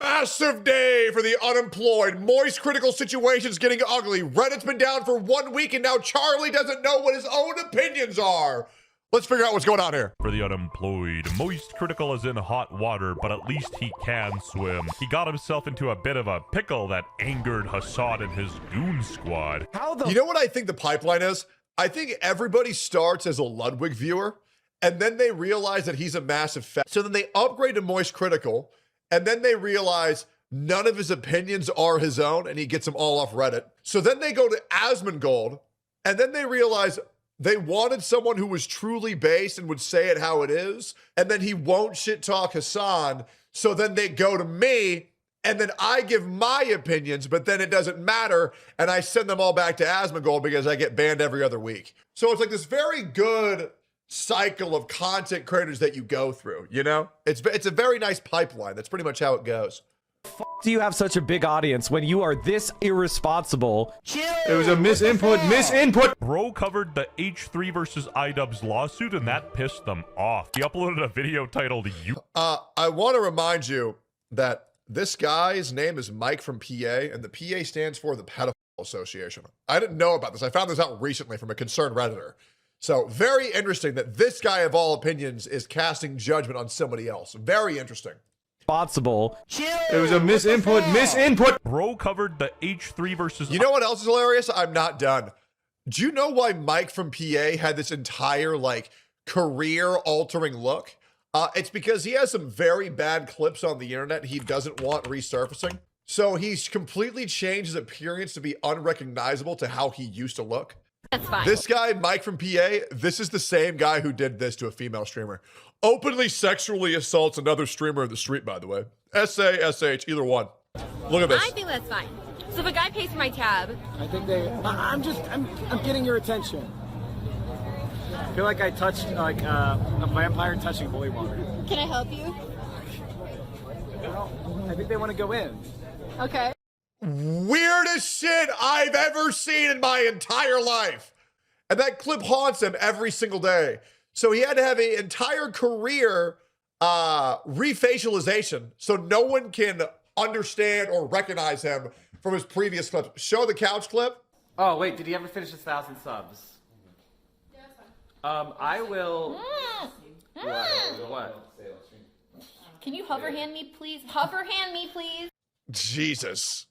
Massive day for the unemployed. Moist critical situations getting ugly. Reddit's been down for 1 week and now Charlie doesn't know what his own opinions are. Let's figure out what's going on here. For the unemployed, Moist critical is in hot water, but at least he can swim. He got himself into a bit of a pickle that angered Hassan and his goon squad. You know what I think the pipeline is? I think everybody starts as a Ludwig viewer, and then they realize that he's a massive fat. So then they upgrade to Moist critical, and then they realize none of his opinions are his own, and he gets them all off Reddit. So then they go to Asmongold, and then they realize they wanted someone who was truly based and would say it how it is, and then he won't shit talk Hassan. So then they go to me, and then I give my opinions, but then it doesn't matter, and I send them all back to Asmongold because I get banned every other week. So it's like this very good cycle of content creators that you go through, you know? It's a very nice pipeline. That's pretty much how it goes. Do you have such a big audience when you are this irresponsible? It was a misinput. Bro covered the H3 versus iDubbbz lawsuit, and that pissed them off. He uploaded a video titled "You." I want to remind you that this guy's name is Mike from PA, and the PA stands for the Pedophile Association. I didn't know about this. I found this out recently from a concerned Redditor. So very interesting that this guy of all opinions is casting judgment on somebody else. Very interesting. Responsible. It was a misinput. Bro covered the H3 versus. You know what else is hilarious? I'm not done. Do you know why Mike from PA had this entire like career-altering look? It's because he has some very bad clips on the internet he doesn't want resurfacing. So he's completely changed his appearance to be unrecognizable to how he used to look. That's fine. This guy, Mike from PA, this is the same guy who did this to a female streamer. Openly sexually assaults another streamer in the street, by the way. S-A-S-H, either one. Look at this. I think that's fine. So if a guy pays for my tab, I think I'm getting your attention. I feel like I touched like a vampire touching holy water. can I help you? I think they want to go in. Okay. Weirdest shit I've ever seen in my entire life. And that clip haunts him every single day. So he had to have an entire career refacialization so no one can understand or recognize him from his previous clips. Show the couch clip. Oh, wait, did he ever finish 1,000 subs? Yeah, that's fine. I will... What? Can you hover hand me, please? Hover hand me, please. Jesus.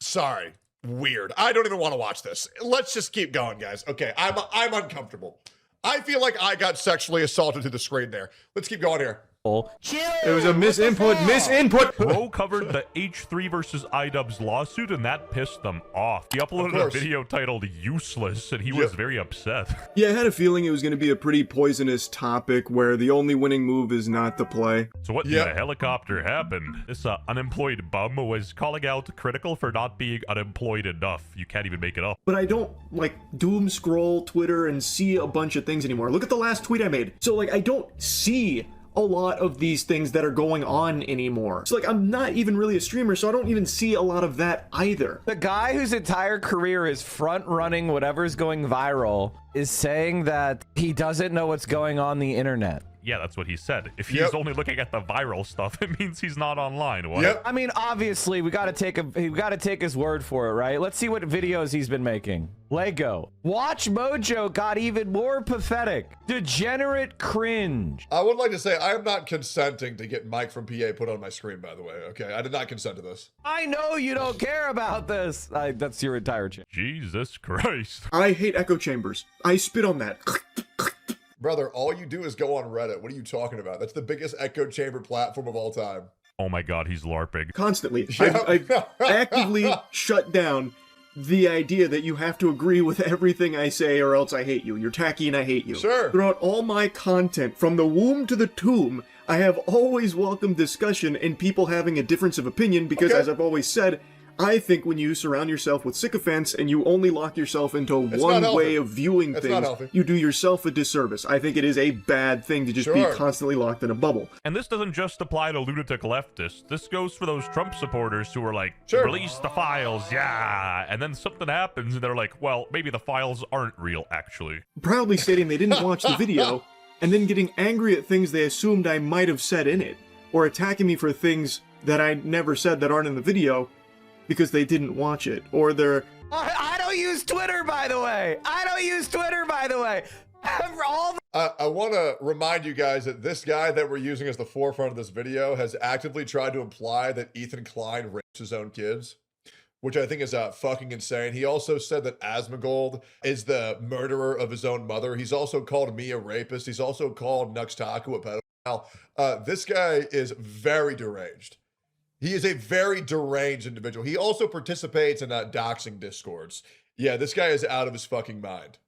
Sorry. Weird. I don't even want to watch this. Let's just keep going, guys. Okay, I'm uncomfortable. I feel like I got sexually assaulted to the screen there. Let's keep going here. It was a misinput. Bro covered the H3 versus iDubbbz lawsuit, and that pissed them off. He uploaded a video titled "Useless," and he was very upset. Yeah, I had a feeling it was going to be a pretty poisonous topic where the only winning move is not the play. So what in the helicopter happened? This unemployed bum was calling out Critical for not being unemployed enough. You can't even make it up. But I don't, like, doom scroll Twitter and see a bunch of things anymore. Look at the last tweet I made. So, like, I don't see a lot of these things that are going on anymore. So like, I'm not even really a streamer, so I don't even see a lot of that either. The guy whose entire career is front-running whatever's going viral is saying that he doesn't know what's going on the internet. Yeah, that's what he said. If he's only looking at the viral stuff, it means he's not online. What? I mean, obviously, we gotta take his word for it, right? Let's see what videos he's been making. Lego. Watch Mojo got even more pathetic. Degenerate cringe. I would like to say I am not consenting to get Mike from PA put on my screen, by the way. Okay, I did not consent to this. I know you don't care about this. That's your entire channel. Jesus Christ. I hate echo chambers. I spit on that. Brother, all you do is go on Reddit. What are you talking about? That's the biggest echo chamber platform of all time. Oh my god, he's LARPing. Constantly. I've actively shut down the idea that you have to agree with everything I say or else I hate you. You're tacky and I hate you. Sure. Throughout all my content, from the womb to the tomb, I have always welcomed discussion and people having a difference of opinion because, as I've always said, I think when you surround yourself with sycophants and you only lock yourself into one way of viewing things, you do yourself a disservice. I think it is a bad thing to just be constantly locked in a bubble. And this doesn't just apply to lunatic leftists. This goes for those Trump supporters who are like, release the files, yeah. And then something happens and they're like, well, maybe the files aren't real, actually. Proudly stating they didn't watch the video and then getting angry at things they assumed I might have said in it, or attacking me for things that I never said that aren't in the video because they didn't watch it, or they're... I don't use Twitter, by the way. I don't use Twitter, by the way. I want to remind you guys that this guy that we're using as the forefront of this video has actively tried to imply that Ethan Klein rapes his own kids, which I think is fucking insane. He also said that Asmongold is the murderer of his own mother. He's also called me a rapist. He's also called Nuxtaku a pedophile. This guy is very deranged. He is a very deranged individual. He also participates in doxing discords. Yeah, this guy is out of his fucking mind.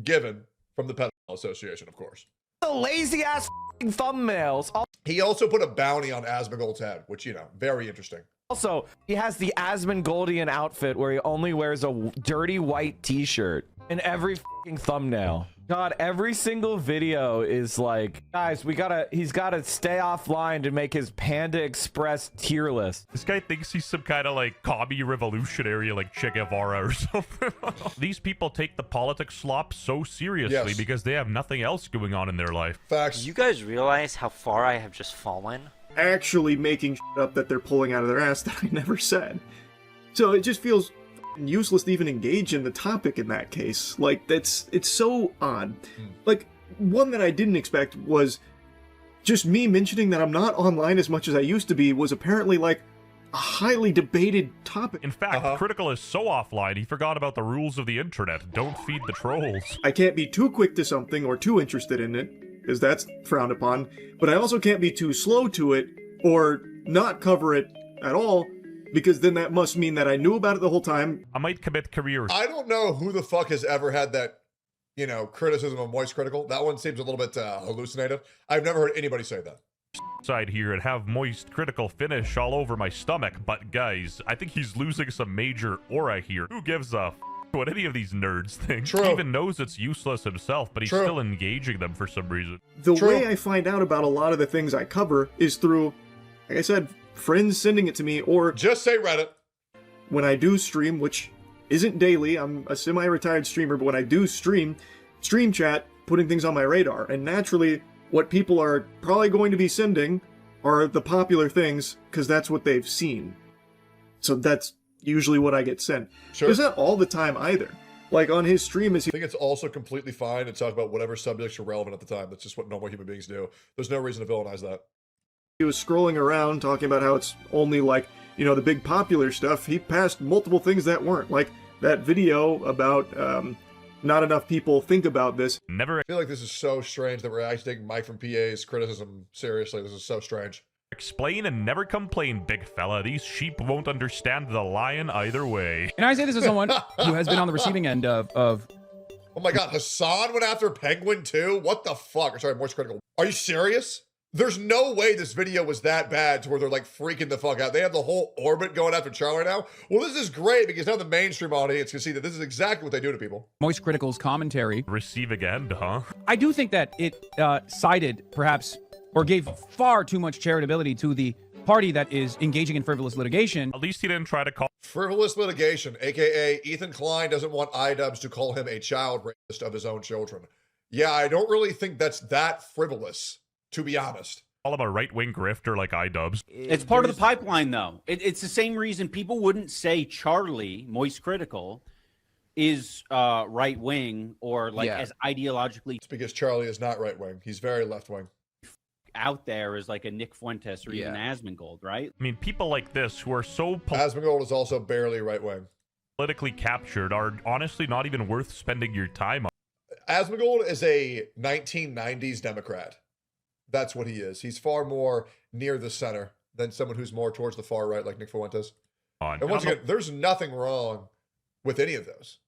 Given from the Pedophile Association, of course. The lazy ass thumbnails. He also put a bounty on Asmongold's head, which, you know, very interesting. Also, he has the Asmongoldian outfit where he only wears a dirty white t-shirt in every fucking thumbnail. God, every single video is like, guys, he's gotta stay offline to make his Panda Express tier list. This guy thinks he's some kind of like commie revolutionary like Che Guevara or something. These people take the politics slop so seriously because they have nothing else going on in their life. Facts. You guys realize how far I have just fallen? actually making shit up that they're pulling out of their ass that I never said. So it just feels useless to even engage in the topic in that case. Like, it's so odd. Like, one that I didn't expect was just me mentioning that I'm not online as much as I used to be was apparently, like, a highly debated topic. In fact, Critical is so offline, he forgot about the rules of the internet. Don't feed the trolls. I can't be too quick to something or too interested in it, because that's frowned upon, but I also can't be too slow to it or not cover it at all, because then that must mean that I knew about it the whole time. I might commit career. I don't know who the fuck has ever had that, you know, criticism of Moist Critical. That one seems a little bit hallucinative. I've never heard anybody say that. Side here and have Moist Critical finish all over my stomach, but guys, I think he's losing some major aura here. Who gives a f what any of these nerds think? True. He even knows it's useless himself, but he's True. still engaging them for some reason. The True. way I find out about a lot of the things I cover is through, like I said, friends sending it to me, or Just say Reddit. when I do stream, which isn't daily, I'm a semi-retired streamer, but when I do stream chat, putting things on my radar, and naturally, what people are probably going to be sending are the popular things, because that's what they've seen. So that's usually what I get sent. Sure. It's not all the time either. Like on his stream, I think it's also completely fine to talk about whatever subjects are relevant at the time. That's just what normal human beings do. There's no reason to villainize that. he was scrolling around talking about how it's only like, you know, the big popular stuff. He passed multiple things that weren't. Like that video about not enough people think about this. Never I feel like this is so strange that we're actually taking Mike from PA's criticism seriously. This is so strange. explain and never complain, big fella. These sheep won't understand the lion either way. And I say this as someone who has been on the receiving end of Oh my god, Hassan went after Penguin too? What the fuck? Sorry, Moist Critical. Are you serious? There's no way this video was that bad to where they're like freaking the fuck out. They have the whole orbit going after Charlie now. Well, this is great because now the mainstream audience can see that this is exactly what they do to people. Moist Critical's commentary. Receiving end, huh? I do think that it sided, perhaps, or gave far too much charitability to the party that is engaging in frivolous litigation. At least he didn't try to call Frivolous litigation, aka Ethan Klein doesn't want iDubbbz to call him a child rapist of his own children. Yeah, I don't really think that's that frivolous, to be honest. him a right-wing grifter like iDubbbz. It's part of the pipeline, though. It's the same reason people wouldn't say Charlie, Moist Critical, is right wing or like as ideologically It's because Charlie is not right wing. He's very left wing. out there as like a Nick Fuentes or even Asmongold, right? I mean, people like this who are so Asmongold is also barely right wing. politically captured are honestly not even worth spending your time on. Asmongold is a 1990s Democrat. That's what he is. He's far more near the center than someone who's more towards the far right like Nick Fuentes. And once again, there's nothing wrong with any of those.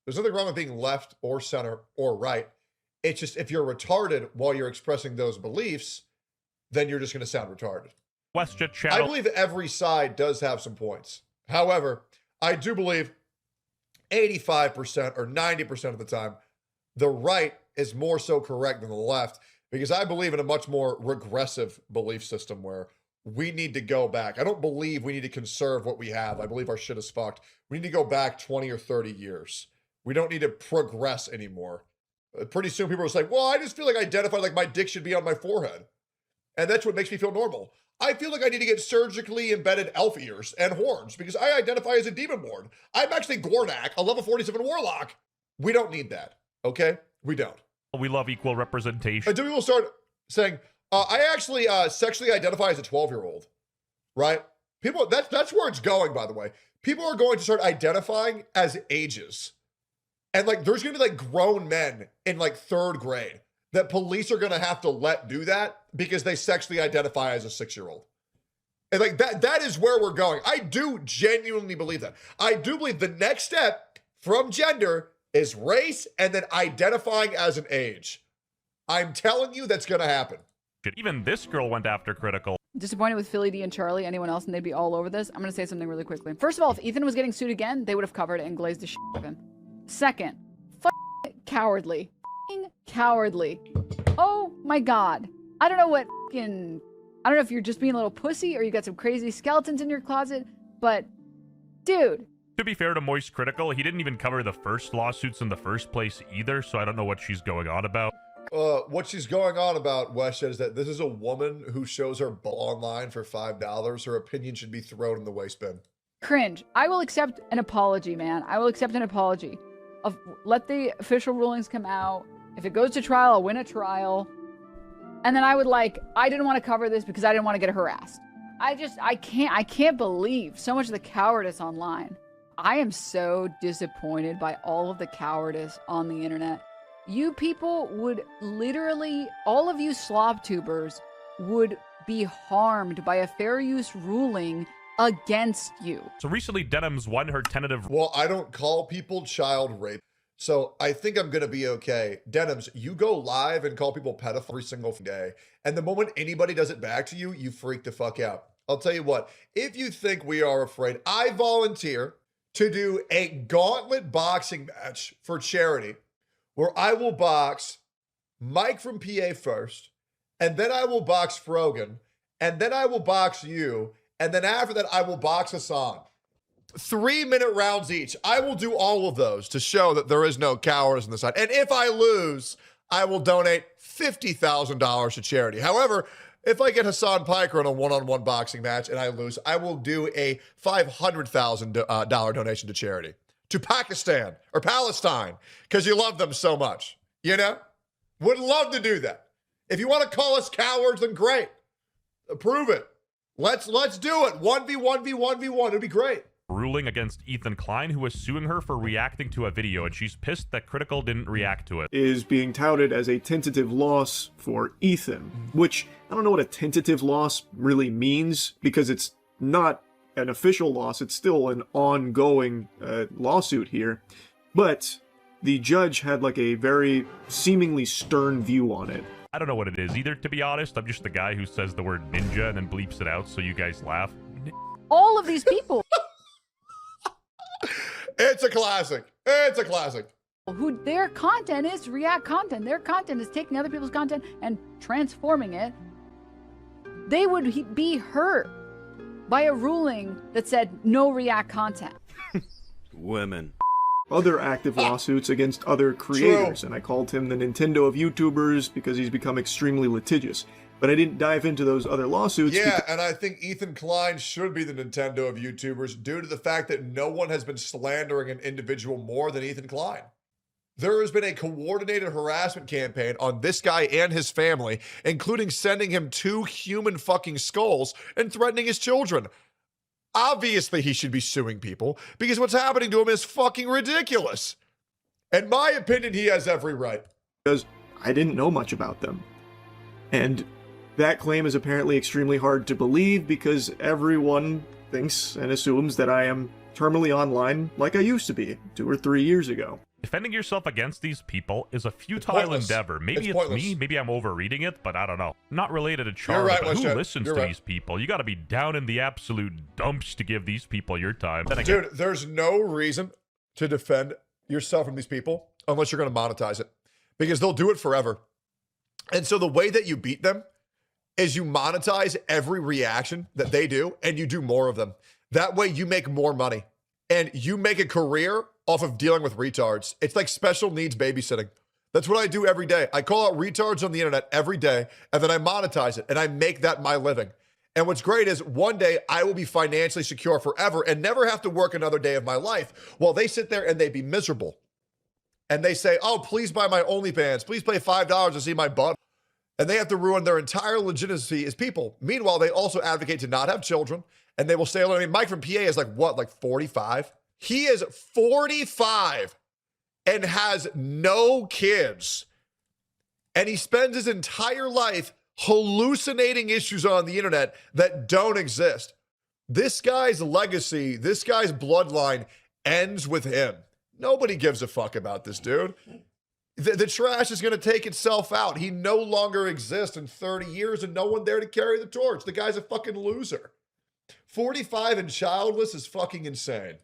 There's nothing wrong with being left or center or right. It's just if you're retarded while you're expressing those beliefs, then you're just going to sound retarded. WestJet I channel. believe every side does have some points. However, I do believe 85% or 90% of the time, the right is more so correct than the left, because I believe in a much more regressive belief system where we need to go back. I don't believe we need to conserve what we have. I believe our shit is fucked. We need to go back 20 or 30 years. We don't need to progress anymore. Pretty soon people are like, well, I just feel like identified like my dick should be on my forehead. And that's what makes me feel normal. I feel like I need to get surgically embedded elf ears and horns because I identify as a demon lord. I'm actually Gornak, a level 47 warlock. We don't need that, okay? We don't. We love equal representation. Until people start saying, I actually sexually identify as a 12-year-old, right? People, that's where it's going, by the way. People are going to start identifying as ages. And like, there's gonna be like grown men in like 3rd grade that police are gonna have to let do that because they sexually identify as a 6-year-old. And like that is where we're going. I do genuinely believe that. I do believe the next step from gender is race and then identifying as an age. I'm telling you that's gonna happen. Even this girl went after Critical. Disappointed with Philly D and Charlie, anyone else, and they'd be all over this. I'm gonna say something really quickly. First of all, if Ethan was getting sued again, they would have covered it and glazed the shit out of him. Second, cowardly. Cowardly. Oh my god. I don't know what I don't know if you're just being a little pussy or you got some crazy skeletons in your closet, but dude. To be fair to Moist Critical, he didn't even cover the first lawsuits in the first place either, so I don't know what she's going on about. What she's going on about, Wes, is that this is a woman who shows her butt online for $5. Her opinion should be thrown in the waste bin. Cringe. I will accept an apology, man. I will accept an apology. Let the official rulings come out. If it goes to trial, I'll win a trial. And then I didn't want to cover this because I didn't want to get harassed. I can't believe so much of the cowardice online. I am so disappointed by all of the cowardice on the internet. You people would literally, all of you slob tubers would be harmed by a fair use ruling against you. So recently Denims won her tentative... Well, I don't call people child rape, so I think I'm gonna be okay. Denims, you go live and call people pedophile every single day, and the moment anybody does it back to you, you freak the fuck out. I'll tell you what, if you think we are afraid, I volunteer to do a gauntlet boxing match for charity where I will box Mike from PA first, and then I will box Frogan, and then I will box you, and then after that, I will box Hassan. 3-minute rounds each. I will do all of those to show that there is no cowardice on the side. And if I lose, I will donate $50,000 to charity. However, if I get Hassan Piker in a one-on-one boxing match and I lose, I will do a $500,000 donation to charity. To Pakistan or Palestine, because you love them so much. You know? Would love to do that. If you want to call us cowards, then great. Prove it. Let's do it. 1v1v1v1. It'd be great. Ruling against Ethan Klein, who was suing her for reacting to a video, and she's pissed that Critical didn't react to it. Is being touted as a tentative loss for Ethan, which I don't know what a tentative loss really means, because it's not an official loss, it's still an ongoing lawsuit here. But the judge had like a very seemingly stern view on it. I don't know what it is either, to be honest. I'm just the guy who says the word ninja and then bleeps it out so you guys laugh. All of these people. It's a classic. It's a classic. Who their content is React content. Their content is taking other people's content and transforming it. They would be hurt by a ruling that said no React content. Women. Other active lawsuits against other creators, and I called him the Nintendo of YouTubers because he's become extremely litigious. But I didn't dive into those other lawsuits. Yeah, and I think Ethan Klein should be the Nintendo of YouTubers due to the fact that no one has been slandering an individual more than Ethan Klein. There has been a coordinated harassment campaign on this guy and his family, including sending him 2 human fucking skulls and threatening his children. Obviously, he should be suing people because what's happening to him is fucking ridiculous. In my opinion, he has every right. Because I didn't know much about them. And that claim is apparently extremely hard to believe because everyone thinks and assumes that I am terminally online like I used to be 2 or 3 years ago. Defending yourself against these people is a futile endeavor. Maybe it's me, maybe I'm overreading it, but I don't know. Not related to Charlie, but who listens to these people? You gotta be down in the absolute dumps to give these people your time. Then again, dude, there's no reason to defend yourself from these people unless you're gonna monetize it. Because they'll do it forever. And so the way that you beat them is you monetize every reaction that they do and you do more of them. That way you make more money. And you make a career off of dealing with retards. It's like special needs babysitting. That's what I do every day. I call out retards on the internet every day, and then I monetize it, and I make that my living. And what's great is one day I will be financially secure forever and never have to work another day of my life. While they sit there and they be miserable. And they say, oh, please buy my OnlyFans. Please pay $5 to see my butt. And they have to ruin their entire legitimacy as people. Meanwhile, they also advocate to not have children. And they will stay alone. I mean, Mike from PA is like, what, like 45? He is 45 and has no kids. And he spends his entire life hallucinating issues on the internet that don't exist. This guy's legacy, this guy's bloodline ends with him. Nobody gives a fuck about this dude. The trash is going to take itself out. He no longer exists in 30 years and no one there to carry the torch. The guy's a fucking loser. 45 and childless is fucking insane.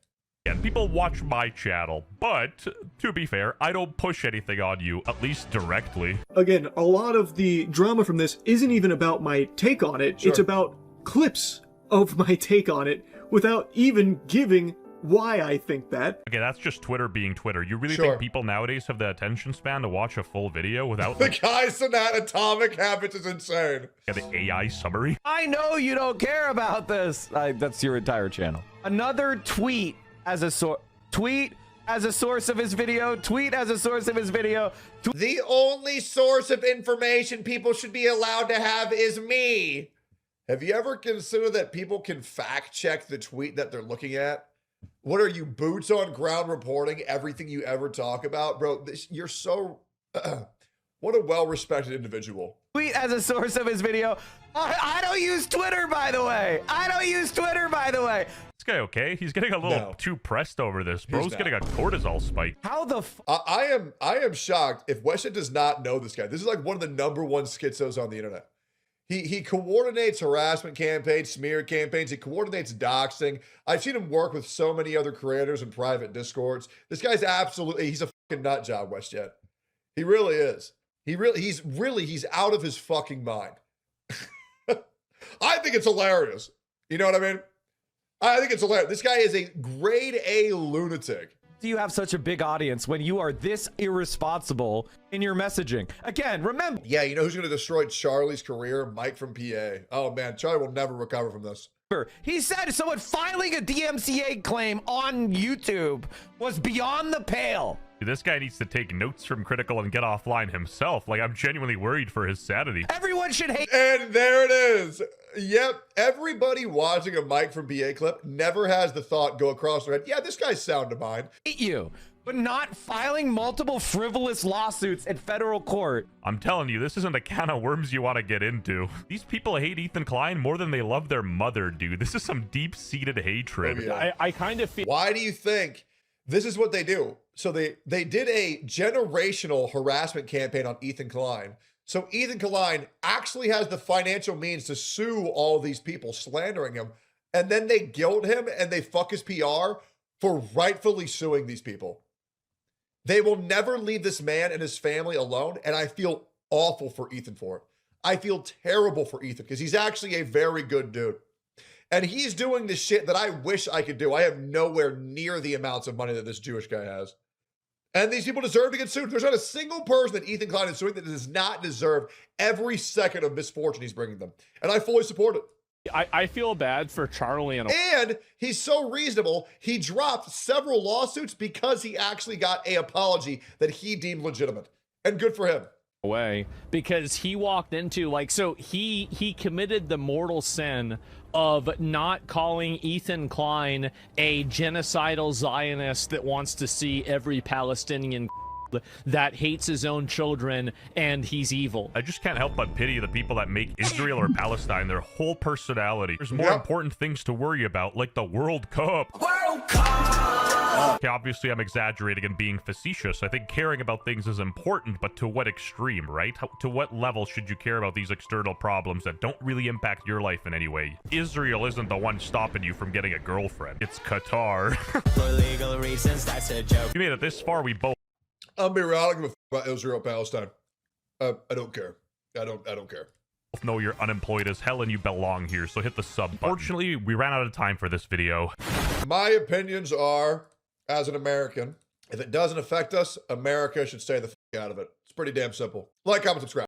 And people watch my channel, but to be fair, I don't push anything on you, at least directly. Again, a lot of the drama from this isn't even about my take on it. Sure. It's about clips of my take on it without even giving why I think that. Okay, that's just Twitter being Twitter. You really think people nowadays have the attention span to watch a full video without the guy's Atomic Habits is insane. Yeah, the AI summary. I know you don't care about this. That's your entire channel. Another tweet as a source. Tweet as a source of his video. Tweet as a source of his video. The only source of information people should be allowed to have is me. Have you ever considered that people can fact check the tweet that they're looking at? What are you, boots on ground reporting everything you ever talk about? Bro, you're so... what a well-respected individual. Tweet as a source of his video. I don't use Twitter, by the way. I don't use Twitter, by the way. This guy okay? He's getting a little too pressed over this. Bro's getting a cortisol spike. How the I am shocked if Weston does not know this guy. This is like one of the #1 schizos on the internet. He coordinates harassment campaigns, smear campaigns. He coordinates doxing. I've seen him work with so many other creators in private discords. This guy's he's a fucking nut job, WestJet. He really is. He's out of his fucking mind. I think it's hilarious. You know what I mean? I think it's hilarious. This guy is a grade A lunatic. Do you have such a big audience when you are this irresponsible in your messaging? Again, remember. Yeah, you know who's going to destroy Charlie's career? Mike from PA. Oh, man, Charlie will never recover from this. He said someone filing a DMCA claim on YouTube was beyond the pale. This guy needs to take notes from Critical and get offline himself. Like, I'm genuinely worried for his sanity. Everyone should hate. And there it is. Yep. Everybody watching a Mike from PA clip never has the thought go across their head. Yeah, this guy's sound to mind. Hate you, but not filing multiple frivolous lawsuits in federal court. I'm telling you, this isn't a can of worms you want to get into. These people hate Ethan Klein more than they love their mother, dude. This is some deep-seated hatred. Oh, yeah. I kind of feel... Why do you think this is what they do? So they did a generational harassment campaign on Ethan Klein. So Ethan Klein actually has the financial means to sue all these people slandering him. And then they guilt him and they fuck his PR for rightfully suing these people. They will never leave this man and his family alone. And I feel awful for Ethan for it. I feel terrible for Ethan because he's actually a very good dude. And he's doing the shit that I wish I could do. I have nowhere near the amounts of money that this Jewish guy has. And these people deserve to get sued. There's not a single person that Ethan Klein is suing that does not deserve every second of misfortune he's bringing them. And I fully support it. I feel bad for Charlie. And he's so reasonable, he dropped several lawsuits because he actually got an apology that he deemed legitimate. And good for him. Way because he walked into he committed the mortal sin of not calling Ethan Klein a genocidal Zionist that wants to see every Palestinian that hates his own children and he's evil. I just can't help but pity the people that make Israel or Palestine their whole personality. There's more important things to worry about, like the World Cup. World Cup! Okay, obviously I'm exaggerating and being facetious. I think caring about things is important, but to what extreme, right? To what level should you care about these external problems that don't really impact your life in any way? Israel isn't the one stopping you from getting a girlfriend. It's Qatar. For legal reasons, that's a joke. We made it this far, we both... I'll be real. I don't give a f about Israel, Palestine. I don't care. I don't care. Know you're unemployed as hell and you belong here, so hit the sub button. Fortunately, we ran out of time for this video. My opinions are, as an American, if it doesn't affect us, America should stay the f out of it. It's pretty damn simple. Like, comment, subscribe.